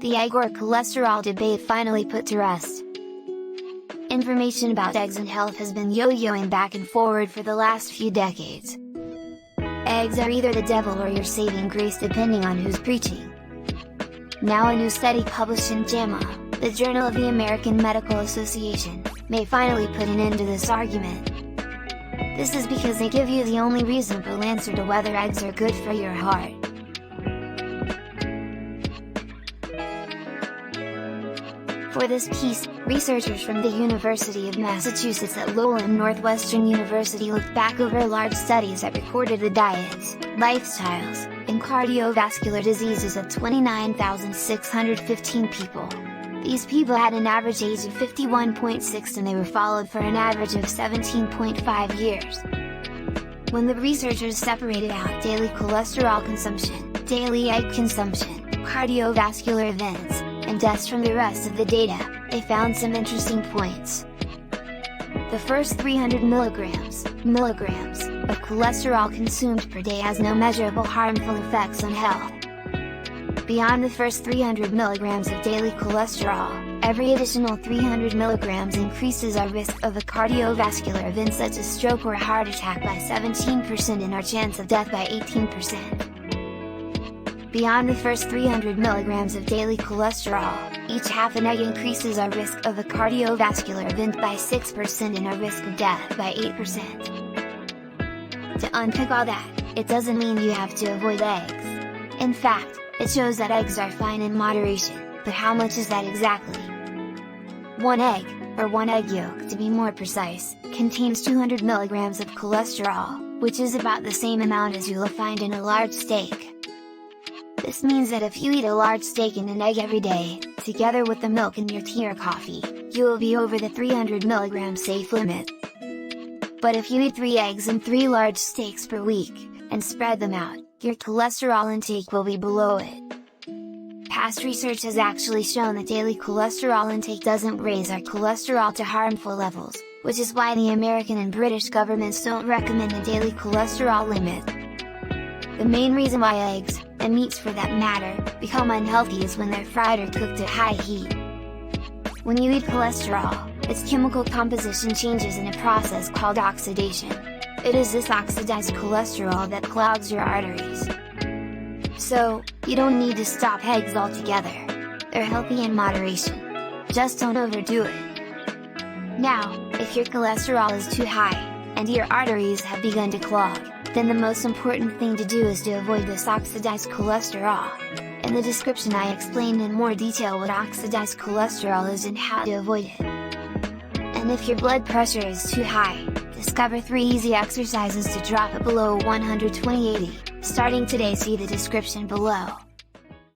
the egg or cholesterol debate finally put to rest. Information about eggs and health has been yo-yoing back and forward for the last few decades. Eggs are either the devil or your saving grace depending on who's preaching. Now a new study published in JAMA, the Journal of the American Medical Association, may finally put an end to this argument. This is because they give you the only reasonable answer to whether eggs are good for your heart. For this piece, researchers from the University of Massachusetts at Lowell and Northwestern University looked back over large studies that recorded the diets, lifestyles, and cardiovascular diseases of 29,615 people. These people had an average age of 51.6 and they were followed for an average of 17.5 years. When the researchers separated out daily cholesterol consumption, daily egg consumption, cardiovascular events, and deaths from the rest of the data, they found some interesting points. The first 300 milligrams of cholesterol consumed per day has no measurable harmful effects on health. Beyond the first 300 milligrams of daily cholesterol, every additional 300 milligrams increases our risk of a cardiovascular event such as stroke or heart attack by 17% and our chance of death by 18%. Beyond the first 300 milligrams of daily cholesterol, each half an egg increases our risk of a cardiovascular event by 6% and our risk of death by 8%. To unpick all that, it doesn't mean you have to avoid eggs. In fact, it shows that eggs are fine in moderation, but how much is that exactly? One egg, or one egg yolk to be more precise, contains 200 milligrams of cholesterol, which is about the same amount as you'll find in a large steak. This means that if you eat a large steak and an egg every day, together with the milk in your tea or coffee, you will be over the 300 mg safe limit. But if you eat 3 eggs and 3 large steaks per week, and spread them out, your cholesterol intake will be below it. Past research has actually shown that daily cholesterol intake doesn't raise our cholesterol to harmful levels, which is why the American and British governments don't recommend a daily cholesterol limit. The main reason why eggs, and meats for that matter, become unhealthy is when they're fried or cooked at high heat. When you eat cholesterol, its chemical composition changes in a process called oxidation. It is this oxidized cholesterol that clogs your arteries. So, you don't need to stop eggs altogether. They're healthy in moderation. Just don't overdo it. Now, if your cholesterol is too high, and your arteries have begun to clog, then the most important thing to do is to avoid this oxidized cholesterol. In the description I explained in more detail what oxidized cholesterol is and how to avoid it. And if your blood pressure is too high, discover 3 easy exercises to drop it below 120/80, starting today. See the description below.